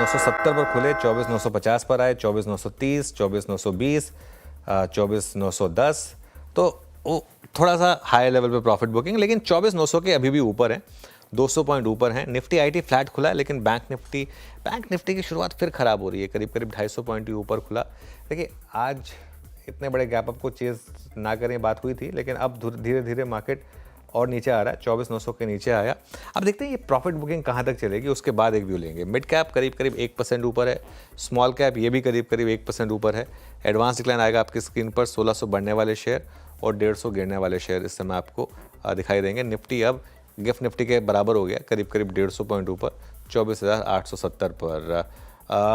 24,970 पर खुले, 24,950 पर आए, 24,930, 24,920, 24,910। तो वो थोड़ा सा हाई लेवल पे प्रॉफिट बुकिंग, लेकिन 24,900 के अभी भी ऊपर है, 200 पॉइंट ऊपर है। निफ्टी आईटी फ्लैट खुला है, लेकिन बैंक निफ्टी की शुरुआत फिर खराब हो रही है, करीब करीब 250 पॉइंट ही ऊपर खुला। देखिए आज इतने बड़े गैप अप को चेज ना करें बात हुई थी, लेकिन अब धीरे धीरे मार्केट और नीचे आ रहा है, 24,900 के नीचे आया। अब देखते हैं ये प्रॉफिट बुकिंग कहाँ तक चलेगी, उसके बाद एक व्यू लेंगे। मिड कैप करीब करीब 1% ऊपर है, स्मॉल कैप ये भी करीब करीब 1% ऊपर है। एडवांस डिक्लाइन आएगा आपकी स्क्रीन पर, 1600 बढ़ने वाले शेयर और 150 गिरने वाले शेयर इस समय आपको दिखाई देंगे। निफ्टी अब गिफ्ट निफ्टी के बराबर हो गया, करीब करीब 150 पॉइंट ऊपर, 24,870 पर।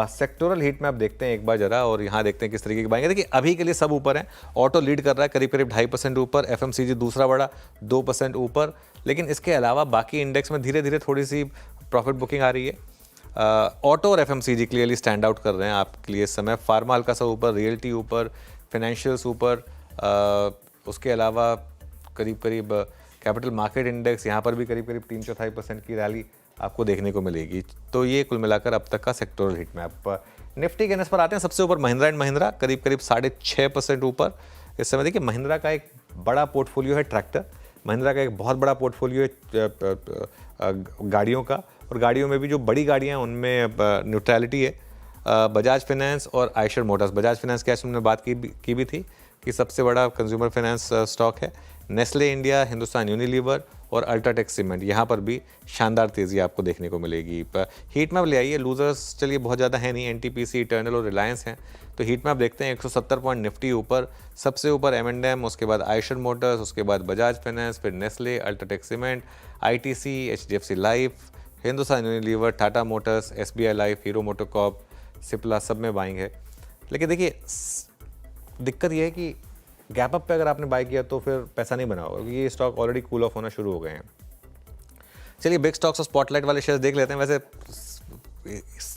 सेक्टोरल हीट मैप देखते हैं एक बार जरा, और यहाँ देखते हैं किस तरीके की बाइंग है। देखिए अभी के लिए सब ऊपर हैं। ऑटो लीड कर रहा है करीब करीब 2.5% ऊपर, एफएमसीजी दूसरा बड़ा 2% ऊपर, लेकिन इसके अलावा बाकी इंडेक्स में धीरे धीरे थोड़ी सी प्रॉफिट बुकिंग आ रही है। ऑटो और एफएमसीजी क्लियरली स्टैंड आउट कर रहे हैं आपके लिए इस समय। फार्मा हल्का सा ऊपर, रियल्टी ऊपर, फाइनेंशियल्स ऊपर, उसके अलावा करीब करीब कैपिटल मार्केट इंडेक्स यहाँ पर भी करीब करीब 3/4% की रैली आपको देखने को मिलेगी। तो ये कुल मिलाकर अब तक का सेक्टोरल हिट मैप। निफ्टी के एनएस पर आते हैं। सबसे ऊपर महिंद्रा एंड महिंद्रा करीब करीब 6.5% ऊपर इस समय। देखिए महिंद्रा का एक बड़ा पोर्टफोलियो है ट्रैक्टर, महिंद्रा का एक बहुत बड़ा पोर्टफोलियो है गाड़ियों का, और गाड़ियों में भी जो बड़ी गाड़ियाँ हैं उनमें न्यूट्रलिटी है। बजाज फाइनेंस और आयशर मोटर्स, बजाज फाइनेंस की आज हमने बात की भी थी कि सबसे बड़ा कंज्यूमर फाइनेंस स्टॉक है। नेस्ले इंडिया, हिंदुस्तान यूनिलीवर और अल्ट्राटेक सीमेंट, यहाँ पर भी शानदार तेज़ी आपको देखने को मिलेगी। हीट मैप ले आइए। लूजर्स चलिए बहुत ज़्यादा है नहीं, एनटीपीसी, इटर्नल और रिलायंस हैं। तो हीट मैप देखते हैं। 170 पॉइंट निफ्टी ऊपर, सबसे ऊपर M&M, उसके बाद आयशर मोटर्स, उसके बाद बजाज फाइनेंस, फिर Nestle, UltraTech cement, ITC, HDFC life, Hindustan Unilever, Tata Motors, SBI life, hero MotoCorp, Cipla, सब में बाइंग है। लेकिन देखिए दिक्कत यह है कि गैप अप पे अगर आपने बाय किया तो फिर पैसा नहीं बना होगा, क्योंकि ये स्टॉक ऑलरेडी कूल ऑफ होना शुरू हो गए हैं। चलिए बिग स्टॉक्स और स्पॉटलाइट वाले शेयर्स देख लेते हैं। वैसे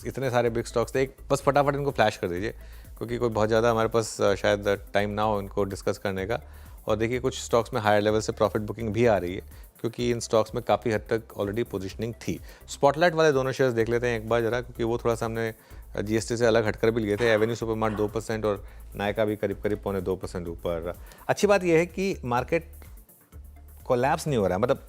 इतने सारे बिग स्टॉक्स थे, एक बस फटाफट इनको फ्लैश कर दीजिए, क्योंकि कोई बहुत ज़्यादा हमारे पास शायद टाइम ना हो इनको डिस्कस करने का। और देखिए कुछ स्टॉक्स में हायर लेवल से प्रॉफिट बुकिंग भी आ रही है, क्योंकि इन स्टॉक्स में काफ़ी हद तक ऑलरेडी पोजीशनिंग थी। स्पॉटलाइट वाले दोनों शेयर्स देख लेते हैं एक बार जरा, क्योंकि वो थोड़ा सा हमने जीएसटी से अलग हटकर भी लिए थे। एवेन्यू सुपरमार्ट 2% और नायका भी करीब करीब 2.25% ऊपर। अच्छी बात यह है कि मार्केट कोलैप्स नहीं हो रहा है, मतलब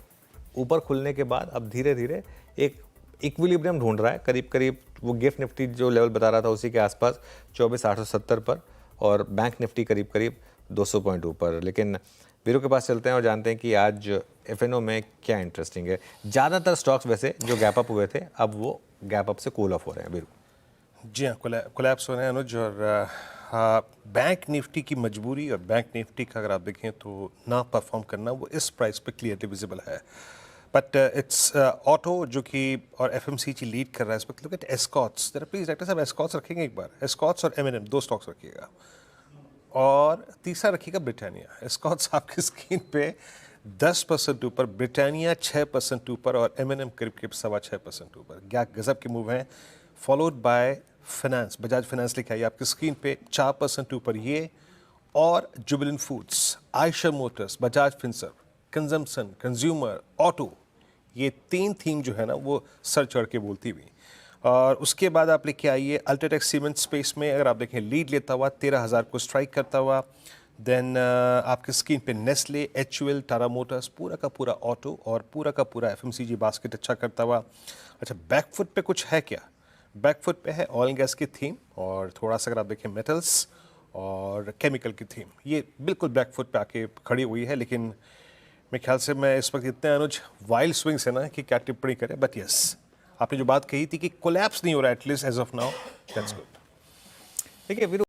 ऊपर खुलने के बाद अब धीरे धीरे एक इक्विलिब्रियम ढूंढ रहा है। करीब करीब वो गिफ्ट निफ्टी जो लेवल बता रहा था उसी के आसपास 24,870 पर, और बैंक निफ्टी करीब करीब 200 पॉइंट ऊपर। लेकिन वीरू के पास चलते हैं और जानते हैं कि आज एफएनओ में क्या इंटरेस्टिंग है। ज़्यादातर स्टॉक्स वैसे जो गैप अप हुए थे अब वो गैप अप से कूल ऑफ हो रहे हैं। वीरू जी हाँ, कोलैप्स हो रहे हैं अनुज। और बैंक निफ्टी की मजबूरी और बैंक निफ्टी का अगर आप देखें तो ना परफॉर्म करना वो इस प्राइस पे क्लियरली विजिबल है। बट इट्स ऑटो जो कि और एफएमसीजी लीड कर रहा है इस वक्त। लुक एट एस्कॉट्स, जरा प्लीज डायरेक्टर साहब एस्कॉट्स रखेंगे एक बार, एस्कॉट्स और M&M दो स्टॉक्स रखिएगा, और तीसरा रखिएगा ब्रिटानिया। एस्कॉट्स आपकी स्क्रीन पे 10% ऊपर, ब्रिटानिया 6% ऊपर और M&M करीब करीब 6.25% ऊपर। क्या गजब के मूव हैं। Followed by finance, Bajaj finance लिखा है आपकी स्क्रीन पे 4% ऊपर ये, और Jubilant foods, Eicher Motors, Bajaj Finserv, consumption, consumer, auto, ये तीन थीम जो है ना वो सर चढ़ के बोलती हुई। और उसके बाद आप लेके आइए अल्ट्राटेक सीमेंट स्पेस में, अगर आप देखें लीड लेता हुआ 13,000 को स्ट्राइक करता हुआ। देन आपके स्क्रीन पे नेस्ले, HUL, टाटा मोटर्स, पूरा का पूरा ऑटो और पूरा का पूरा FMCG बास्केट अच्छा करता हुआ। अच्छा बैकफुट पे कुछ है क्या? बैकफुट पे है ऑयल गैस की थीम, और थोड़ा सा अगर आप देखें मेटल्स और केमिकल की थीम, ये बिल्कुल बैकफुट पे आके खड़ी हुई है। लेकिन मेरे ख्याल से मैं इस वक्त इतने अनुज वाइल्ड स्विंग्स है ना कि क्या टिप्पणी करें। बट यस, आपने जो बात कही थी कि कोलैप्स नहीं हो रहा at least as of now, that's good. देखिए वीरू